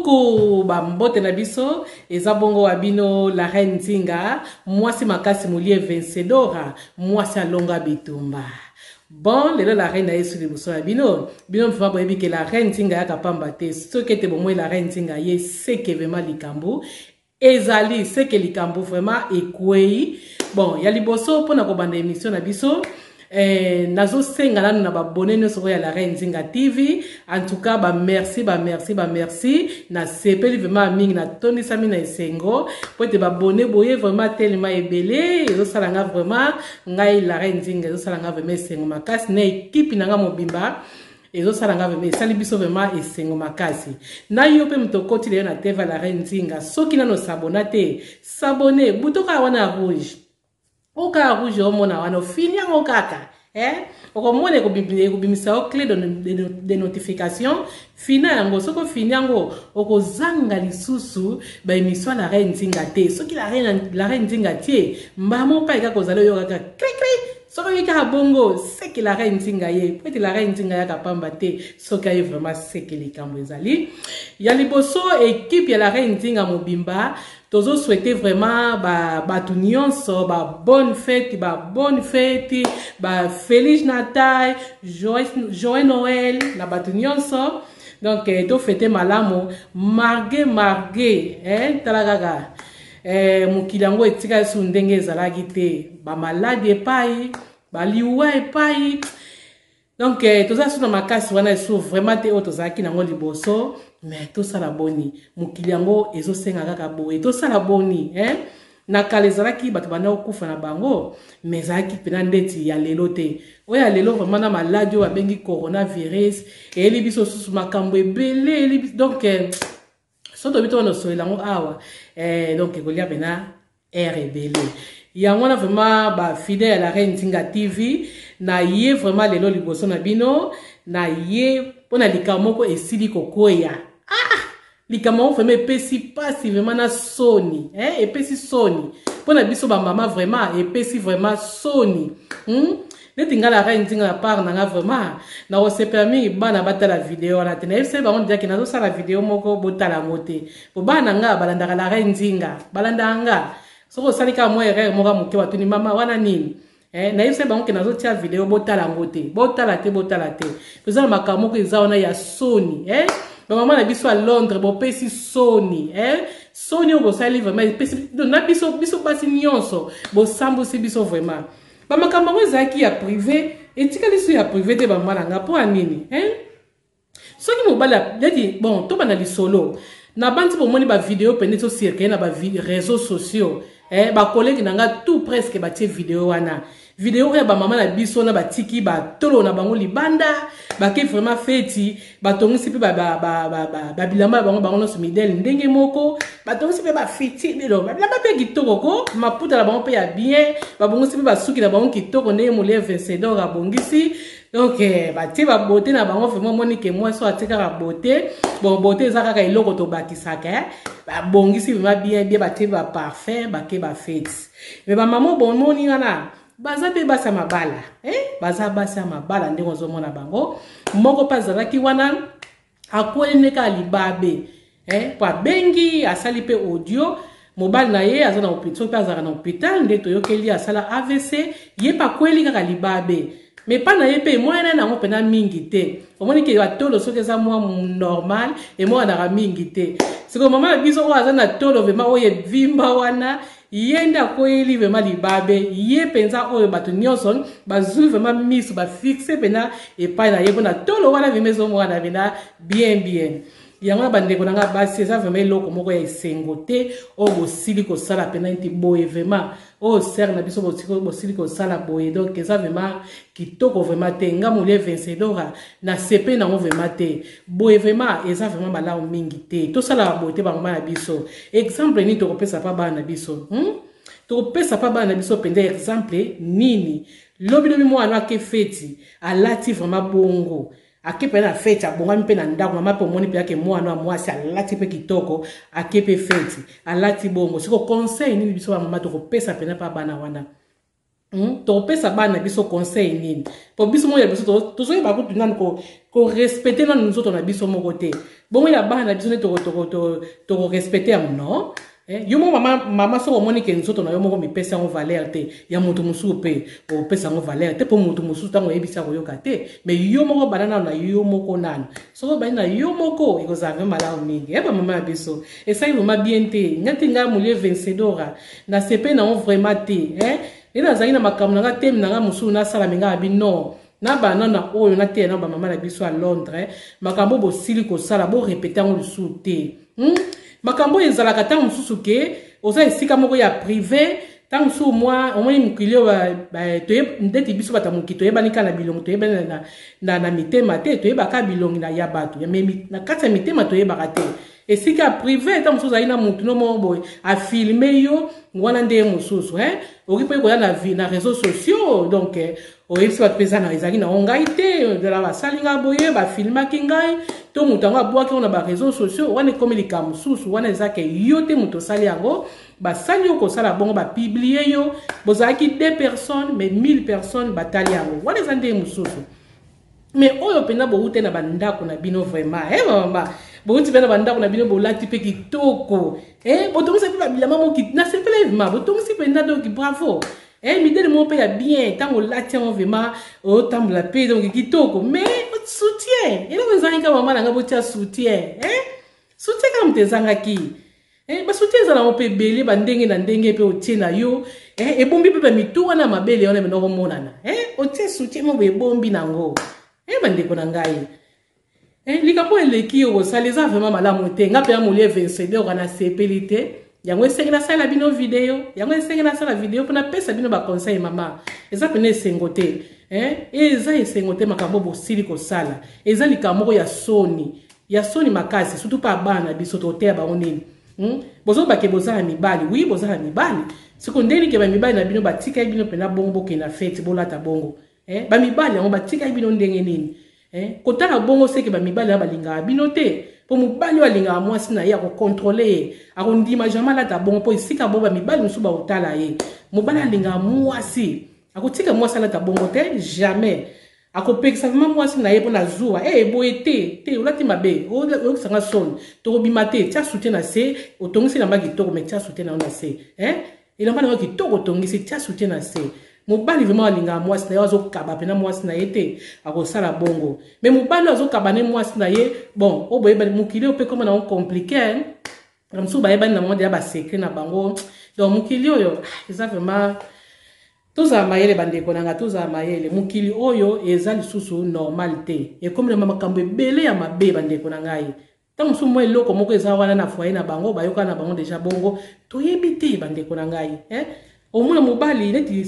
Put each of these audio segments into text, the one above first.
Coucou, bambote na biso, eza bongo wabino la reine Nzinga, mwasi makasi mulie Vencedora, mwasi alonga bitumba. Bon, lelo la reine na yesu liboso ya bino, bino mfuma boyebi ke la reine Nzinga ya kapamba te, soki ete bomoi la reine Nzinga ye seke vema likambu, ezali seke likambu vraiment ekwei. Bon, ya liboso pona kobanda émission na biso, nazo senga nanu na babone nyonso ya la reine Nzinga TV. En tout cas merci na sepeli vraiment mingi na tondisa mi na esengo po te babone boye vraiment tellement ebele ezo salanga vraiment ngai la reine Nzinga ezo salanga vraiment esengo makasi na équipe nanga mobimba ezo salanga vraiment esali biso vraiment esengo makasi na yo pe mtokoti leo na TV la reine Nzinga soki nano sabona te sabone butoka wana rouge oka rouge omona wana fini ngo kaka okomone kubimisa o clé de notification fina yango soko fini yango okozanga lisusu ba émission la reine Nzinga te soki la reine Nzinga tie mbamo pa eka kozalo yo kaka kri soko yika bongo c'est que la reine Nzinga ye peut-être la reine Nzinga ya kapamba te soki aye vraiment c'est que likambo ezali ya liboso équipe ya la reine Nzinga mobimba tozo souhaiter vraiment batu nyonso bonne fête feliz Natal joyeux Noël na batu nyonso donc to fêter malamu marge talagaga mokili yango etika su ndenge ezalaki te ba malade epai baliwa epai donc toza su na makasi wana esu vraiment te o tozalaki nango liboso mais to sala boni mokili yango ezosenga kaka boye to sala boni na kala ezalaki bato bana okufa na bango mais ezalaki pena ndeti ya lelo te oyo ya lelo vraiment na maladi oyo babengi coronavirus eyeli biso susu makambo ebele donc so tobi to nosolela yango awa donc ekolia pena ere ebele yango wana vraiment bafidèle ya la reine Nzinga TV na ye vraiment lelo liboso na bino na ye mpona likambo moko esili kokwea likambo vraiment epesi pasi vraiment na soni epesi soni mpona biso bamama vraiment epesi vraiment soni neti nga la reine Nzinga na part nanga vraiment na osepela mingi bana batala video wana te nayebisa bango diaki nazosala video moko botala yango te po bana nga balandaka la reine Nzinga balandaka nga soko osalika mwa erreur moko moke batuni mama wana nini nayebisa bango ke nazotia video botala yango te botala te eza na makambo moko eza wana ya soni bamama na biso a Londres bopesi soni soni oyo bosali vraiment na biso basi nyonso bosambusi biso vraiment bamakambo yango ezalaki ya privé etikali so ya privé te bamama na nga mpo ya nini soki mobali deti bon tobana lisolo na bandi bomoni bavideo pende tosirkele na baréseaux sociaux bakolegi na nga tout presque batie video wana video oyo bamama na biso na batiki batolo na bango libanda bake vraiment feti batongisi mpe babilamba bango nyonso midele ndenge moko batongisi mpe bafiti bilo babilamba mpe kitoko ko maputa na bango mpe ya bien babongisi mpe basuki na bango kitoko ndenge molie Vencedor abongisi donc batie babote na bango vraiment moni ke mwasi oyo atikaka bote bon bote eza kaka eloko tobakisaka babongisi vraiment bien batie baparfum bake bafeti mais bamama bomoni wana baza pe basa mabala baza basa mabala ndenge ozomona bango moko pa azalaki wana akweleneka libabe po abengi asali pe audio mobali na ye aza na hôpital pe azalaka na hôpital nde toyokeli asala AVC ye pa kweli kaka libabe mais pa na ye pe moyena nango pena mingi te omoni ke batolo soki eza mwa normal emoi anaka mingi te siko mama na biso oyo aza na tolo vema oyo evimba wana yenda koyeli vraiment libabe ye penza oyo bato nyonso bazuli vraiment miso bafixe pena epai na ye mpona tolo wana vema ezomwana pena bien yango na bandeko na nga basi eza vraiment eloko moko ya esengo te oyo bosili kosala pena nti boye vraiment oyo sere na biso bosili kosala boye donc eza vraiment kitoko vraiment te nga molie Vencedora na sepe nango vraiment te boye vraiment eza vraiment malamu mingi te tosala boye te bamama na biso exemple nini tokopesa pa bana na biso tokopesa pa bana na biso mpenza exemple nini lobi mwana ake feti alati vraiment bongo akepe na feti abongami mpe na ndako mama pe omoni mpe yake mwana mwasi alati mpe kitoko akepe feti alati bongo siko conseil nini biso bamama tokopesa pena pa bana wana tokopesa bana biso conseil nini po biso moya biso tozoyeba kutu nani ko respecter nani nzoto na biso moko te bon il a bana biso ne to respecter am non yo mo mama so moni ke nzoto na yo mo mi pesa en valeur te ya mutu musu pe o pesa en valeur te po mutu musu tango ebisa ko yoka te mais yo mo banana na yo mo ko nana so ba na yo mo ko iko za mala mingi eba mama biso et ça il m'a bien te nyati nga mulie vencedora na sepe na on vraiment te ina za ina makamna nga tem na nga musu na sala minga abi non na banana oyo na te na ba mama na biso à Londres makambo bo sili ko sala bo répéter en lusu te makambo ezalaka tango mususu ke oza esika moko ya privé tango mususu mwa omoni mokilio ndeti biso bata moki toyebanika na bilongo toyebana na mitema te toyebaka bilongi na ya bato na kati ya mitema toyebaka te esika privé tango mususu ozali na mutu no moko boye afilme yo wana nde mosusu oki mpe koya na réseaux sociaux donc oyebisi bato mpenza na ezalaki na ngai te dala basalinga boye bafilmaki ngai to moto yango abwaki ngo na baréseaux sociaux wana ekomi likambo mosusu wana ezake yo te moto osali yango basali yo kosala bongo bapiblie yo bozalaki 2 personnes mais 1000 personnes batali yango wana eza nde mosusu mais oyo mpenza bowute na bandako na bino vraiment mama bowuti mpe na bandako na bino bolati mpe kitoko botongisi mpe babilama moki na sepelevema botongisi mpenza doki bravo midele mo pe ya bien tango lati yango vraiment otambola mpe donc kitoko mais soutien eloko ezalaki mama nanga botia soutien soutien kaka moto ezangaki basoutien ezala mpe ebele bandenge na ndenge mpe otie na yo ebombi mpe bamitu wana mabele wana mena okomonana otie soutien mo ebombi nango bandeko na ngai likambo eleki yo kosala eza vraiment malamu te nga mpe ya molie vencedor wana sepeli te yango esengi nasala bino video yango esengi nasala video mpona pesa bino baconseil mama eza pene esengo te eza esengo te makambo bosili kosala eza likambo moko ya soni makasi surtout pa bana biso toteya bango nini bozobake bozala mibali wi bozala mibali siko ndeni ke bamibali na bino batika bino mpena bongo bokenda fete bolata bongo bamibali yango batika bino ndenge nini kotala bongo seke bamibali ya balingaka bino te po mobali oyo alingaka mwasi na ye akokontrole ye akondima jamai alata bongo po esika bo bamibali mosusu baotala ye mobali alingaka mwasi akotika mwasi alata bongo te jamais akopekisa vraimen mwasi na ye mpo na zuwa boye te olati mabe oyokisanga soni tokobima te tia soutien na se otongisi elamba kitoko me tia soutien na yo na se elamba na yo kitoko otongisi tia soutien na se mobali vraiment alingaka mwasi na ye azokaba mpena mwasi na ye te akosala bongo me mobali oyo azokaba ne mwasi na ye bon oyo boyebani mokili oyo mpe koma na ngo komplike mosusu bayebani na monde ya basekret na bango donc mokili oyo eza vraiment tozala mayele bandeko nanga tozala mayele mokili oyo eza lisusu normal te ekomi na makambo ebele ya mabe bandeko na ngai ntango mosusu mwa eloko moko eza wana na foyer na bango bayoka na bango deja bongo toyebi te bandeko na ngai omona mobali neti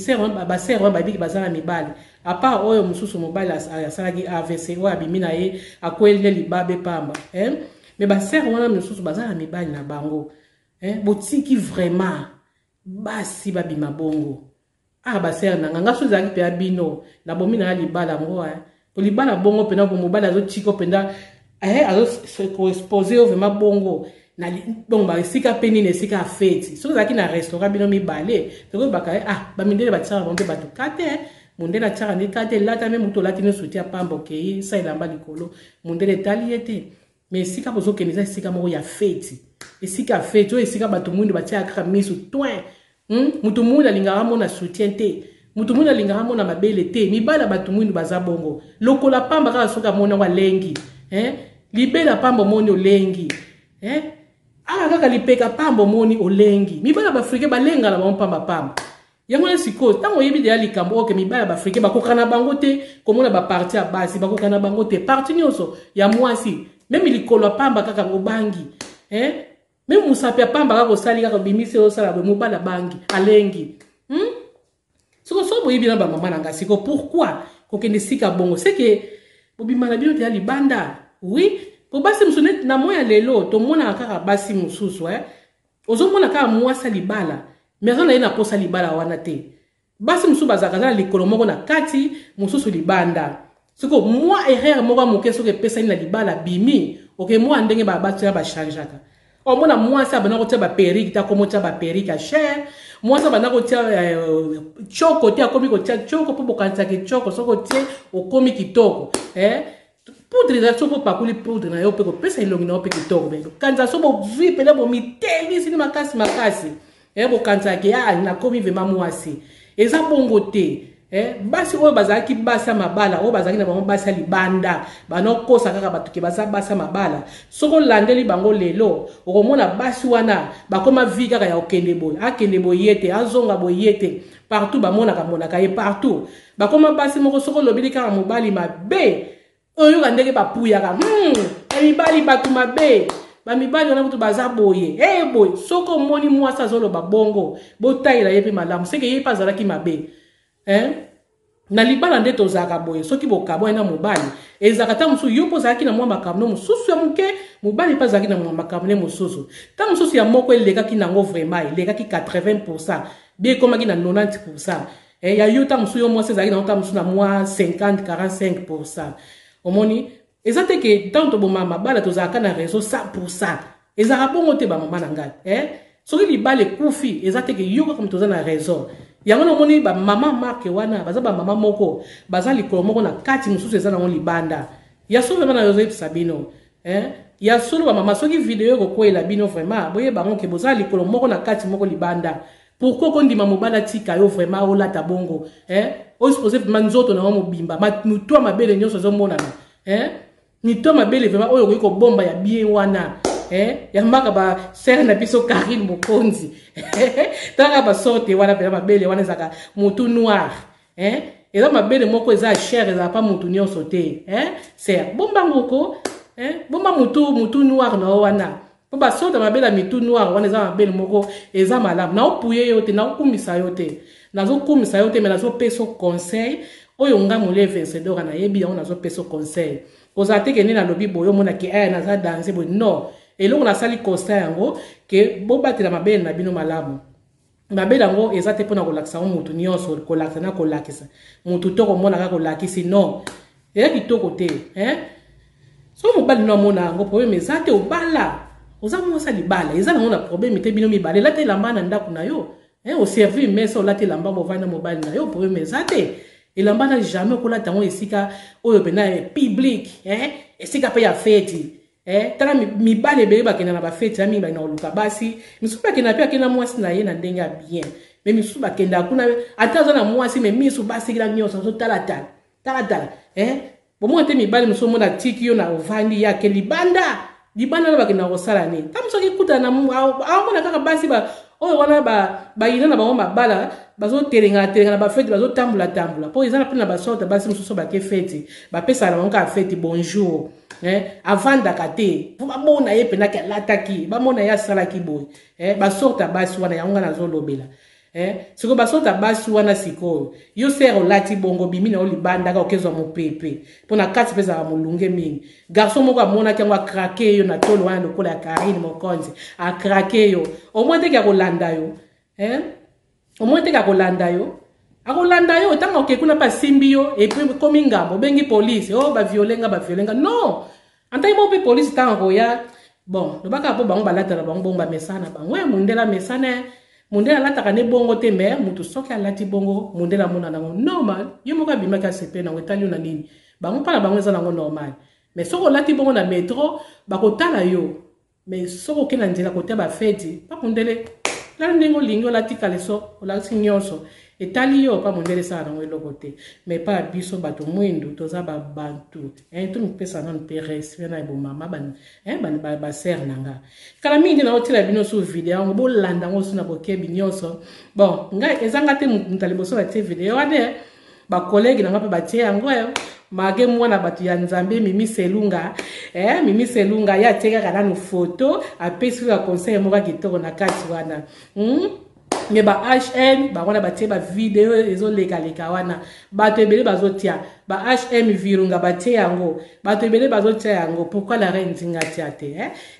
baser wana babiki baza na mibali apart oyo mosusu mobali asalaki AVC oyo abimi na ye akwelile libabe pamba me baser wana mosusu baza na mibali na bango botiki vraiment basi babima bongo baser nanga nga so ezalaki mpe ya bino na bomi na ya libala yango po libala bongo mpena po mobali azotika mpena azoexpose yo vraiment bongo bon esika mpe nini esika ya feti soki ezalaki na restaurant bino mibale tokoyebaka bamindele batiaka bango mpe bato kate mondele atiaka nde kate elata me moto olati ne soutien pamba okei sa elamba likolo mondele etali ye te mais esika bozokende eza esika moko ya feti esika ya feti oyo esika bato mwindu batiaka kaka miso twin moto mwindu alingaka mona soutien te moto mwindu alingaka mona mabele te mibala bato mwindu baza bongo lokola pamba kaka soki amoni yango alengi libela pamba omoni olengi kaka lipeka pamba omoni olengi mibala baafrike balengana bango pamba yango na sikoyo ntango oyebi deya likambo oke mibala baafrike bakokana bango te komona baparti ya basi bakokana bango te parti nyonso ya mwasi meme likolo ya pamba kaka obangi meme mosapi ya pamba kaka osali kaka obimisi osala boye mobala bangi alengi siko so boyebi na bamama na nga siko pourquoi kokende sika bongo seke bobima na bino deya libanda oui po basi mosusu neti na moya lelo tomonaka kaka basi mosusu ozomona kaka mwasi libala mais aza na ye na posa libala wana te basi mosusu bazalaka aza na likolo moko na kati mosusu libanda siko mwa erreur moko moke soki epesani na libala bimi oke mwa ndenge basi ya bachangeaka omona mwasi abana kotia baperike te akomi otia baperike ya cher mwasi abana kotia choko te akomi kotia choko mpo bokanisaka choko soki otie okomi kitoko poudre za so po pakuli poudre na yo pe ko pesa ilongi na yo pe kitoko be kanza so bo vi pele bo miteli sini makasi bo kanza ke na komi ve mamwasi eza bongo te basi oyo bazalaki basa mabala oyo bazalaki na bango basa libanda banokosa kaka bato ke baza basa mabala soko landeli bango lelo okomona basi wana bakoma vi kaka ya okende boye akende boye yete azonga boye yete partout bamonaka ye partout bakoma basi moko soko lobili kaka mobali mabe oyo kandeke bapuyaka mibali bato mabe bamibali wana mutu baza boye boye soko moni mwasi azoloba bongo botayela ye mpe malamu seke ye mpe azalaki mabe na libala nde tozalaka boye soki bokabo na mobali ezalaka ta mosusu yo mpo ozalaki na mwa makambo mosusu ya moke mobali mpe azalaki na mwa makambo ne mosusu ta mosusu ya moko elekaki nango vraiment elekaki 80% bie ekomaki na 90% ya yo ta mosusu yo mwasi ezalaki nango ta mosusu na mwa 50-45%. omoni eza te ke ntango toboma mabala tozalaka na réseau 100% ezalaka bongo te bamama na ngai soki libala ekufi eza te ke yo kaka moto oza na réseau yango na omoni bamama marke wana baza bamama moko baza likolo moko na kati mosusu eza nango libanda ya solo vraiment na yozoyebisa bino ya solo bamama soki video ekokwela bino vraiment boyeba bango ke boza likolo moko na kati moko libanda pourquoi okondima mobala tika yo vraiment olata bongo osuppose vraiment nzoto na yo mobimba mito ya mabele nyonso ezomonana mito ya mabele vraiment oyo okoki kobomba ya bien wana yambaka ba sere na biso Karine Mokonzi tanga ba sorte wana pe mabele wana ezaka mutu noir eza mabele moko eza cher eza pa mutu nyonso te c'est bomba ngoko bomba mutu noir na wana po ba sorte mabele mitu noir wana eza mabele moko eza malamu na opuye yo te na okumisa yo te nazo kumisa yo te mais nazo peso conseil oyo nga mole vencedor na yebi yango nazo peso conseil kozate ke nina lobi boyo mona ki naza danser boy non eloko nasali constat yango ke bobatela mabele na bino malamu mabele yango eza te mpona kolakisa ngo mutu nyonso kolakisa na kolakisa mutu to komona kaka kolakisi non eza kitoko te so mobali no amona yango probleme eza te obala oza mwasa libala eza nango na probleme te bino mibale elata elamba na ndako na yo oservi mesa olata elamba bovanda mobali na yo probleme eza te elamba na jamais okolata yango esika oyo pena public esika mpe ya feti tala mibale ebele bakenda na bafeti ya mingi bakenda koluka basi misusu bakenda mpe akenda mwasi na ye na ndenge ya bien me misusu bakenda kuna ata aza na mwasi me misu basikila nyonso azotalatala bomona te mibale mosusu omona tiki yo na ovandi yake libanda na bakenda kosala nini ta mosu akikutana aomona kaka basi oyo wana bayina na bango mabala bazotelenga na bafeti bazotambola mpo eza na mpe na basorte basi mosusu bake feti bapesaka na bango kaka feti bonjour avandaka te mpo bamona ye mpenaki alataki bamona ye asalaki boye basorte basi wana yango nga nazolobela sikoyo basorte basi wana sikoyo yo sere olati bongo bimi na yo libandaka okezwa mopepe mpo na kati mpe ezaka molunge mingi garçon moko amonaki yango akrake yo na tolo wana lokola ya Karine Mokonzi akrake yo omoi teke akolanda yo omoi teke akolanda yo ntango okekuna mpe asimbi yo epui komi ngambo obengi polise baviolenga non antangi mo mpe polise ntango koya bon lobaka mpo bango balatala bango bongo bamesana bango mundela mesana mundela alataka ne bongo te me mutu soki alati bongo mundela amona nango normal yo moko abimaki asepe nango etali yo na nini bango mpana bango eza nango normal mais soki olati bongo na metro bakotala yo mais soki okenda nzela kotia bafeti bamundele lala ndenge olingi olati kaleso olati nyonso etali yo pa mundele esala nango eloko te mais pa biso bato mwindu toza babantu tomipesa nano mpe respect na ebomama basere na nga kala mingi nde naotila bino so video yango bolanda yango so na bokebi nyonso bon ngai ezanga te moto liboso batie video wane bakolege nanga mpe batie yango mage mwana bato ya nzambe Mimi Selunga Mimi Selunga ye atie kaka nano foto apesi kaka conseil moko kitoko na kati wana me ba HM ba wana batie ba video ezoleka wana bato ebele bazotia ba HM Virunga batie yango bato ebele bazotia yango pourquoi la reine Nzinga tia te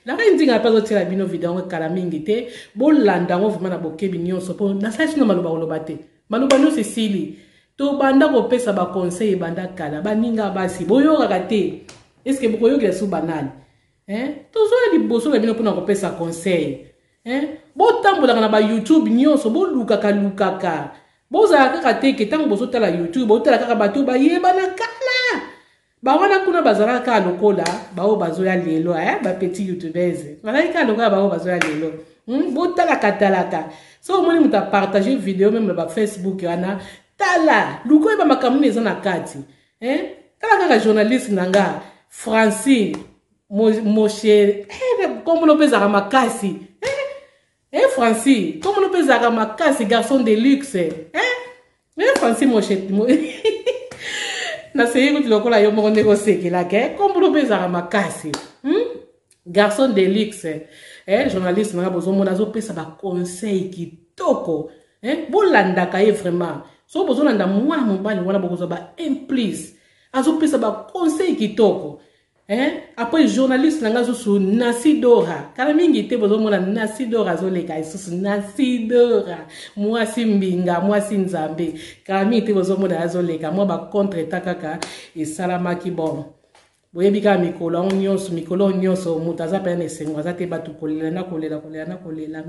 la reine Nzinga pas zotia la bino video yango kala mingi te bolanda ngo vraiment na bokebi nyonso po na sala sino maloba te maloba no sisili to banda kopesa ba conseil banda kala baninga basi boyoka te est-ce que bokoyoka su banani tozoya liboso na bino mpona kopesa conseil botambolaka na ba YouTube nyonso bolukaka bozala kaka teke ntango bozotala YouTube botala kaka bato bayebana kala ba wana kuna bazala ka lokola ba o bazoya lelo ba petit youtubers bazala ka lokola ba o bazoya lelo botala katalaka so moni muta partager vidéo même na Facebook yana tala luko ba makamuni eza na kati tala kaka journaliste nanga Francine Moshe comme lo pesa makasi Francine comme lo pesa makasi garçon de luxe Francine Moshe na seyi kuti lokola yo moko ndeko sekela ke kombulo pesa makasi garçon de luxe journaliste nanga bozomona azopesa ba conseil kitoko bolandaka ye vraiment so bozolanda mwana mobali wana bokozwa ba implice azopesa ba conseil kitoko après journaliste nanga susu Nasidora kala mingi te bozomona Nasidora zoleka susu Nasidora mwasi mbinga mwasi nzambe kala mingi te bozomona azoleka mwa ba contre takaka esalamaki bon boyebika mikolo nyonso mutu aza pene esengo aza te batu kolela na kolela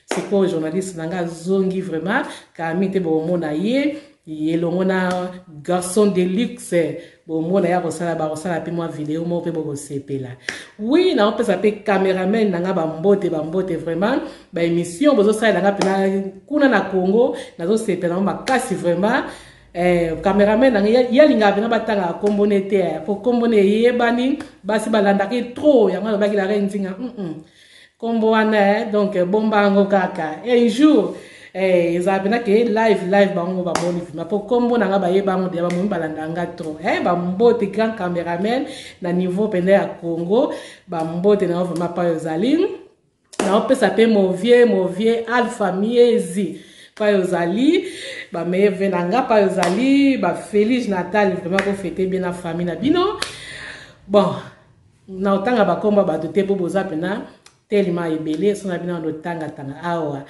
sikoyo journaliste nanga zongi vraiment kala mingi te bomona ye yelongo na garçon de luxe bomona ya kosala pe mwa vidéo mo pe bokosepela oui na opesa pe cameraman nanga bambote vraiment ba émission bozosala nanga pena kuna na Congo nazosepela makasi vraiment cameraman nanga yalinga pena batanga kombone te po kombone yebani basi balandaki trop yango baki la renzinga kombo wana donc bombango kaka un jour ezabena ke live bango ba moni film po kombo nanga ba yebango de ba moni balandanga trop ba mbote grand cameraman na niveau pende ya Congo ba mbote na vraiment pa yozali na opesa pe mon vieux Alpha Miezi pa yozali ba meve nanga pa yozali ba Félix Natal vraiment ko fêter bien la famille na bino bon na otanga ba komba ba doté po boza pena tellement ebele so na bino no tanga awa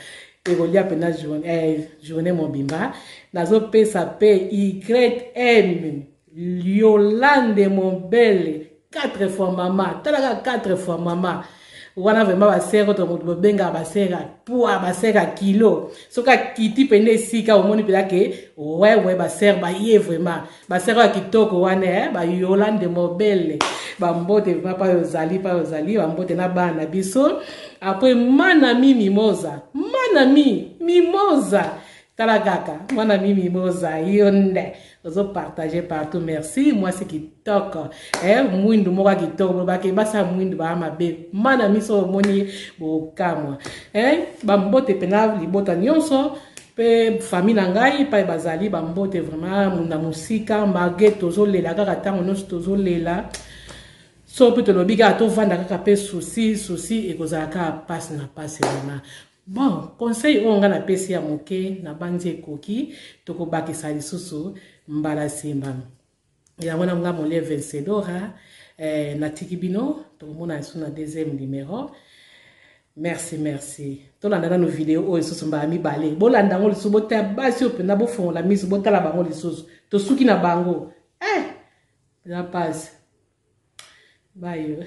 egolia pena journée mobimba nazo pesa pe YM Yolande Mobele 4 fois maman talaka 4 fois maman wana vraiment ba sero to mutu benga ba sera poa ba sera kilo soka kiti pende sika omoni pela ke ouais ba ser ba ye vraiment ba sera kitoko wana ba Yolande Mobele ba mbote vraiment pa yozali ba mbote na bana biso après manami mimosa talakaka manami mimosa yonde ozo partager partout merci moi c'est kitoko mwindu moka kitoko bake basa mwindu ba mabe manami so moni bokamwa bambote pena libota nyonso pe famille nangai pa bazali bambote vraiment na musika mage tozolela kaka tango nyonso tozolela so peut le biga to vanda kaka pe souci ekozaka passe na passe vraiment bon conseil onga na pesi ya moke na banzi ekoki toko bakisa lisusu mbala simba ya wana nga mole vencedora na tikibino to mona sur na deuxième numéro merci tolanda na no vidéo o lisusu mba mi bale bolanda ngo lisusu bota basi opena bo fond la mise botala bango lisusu to suki na bango la passe bye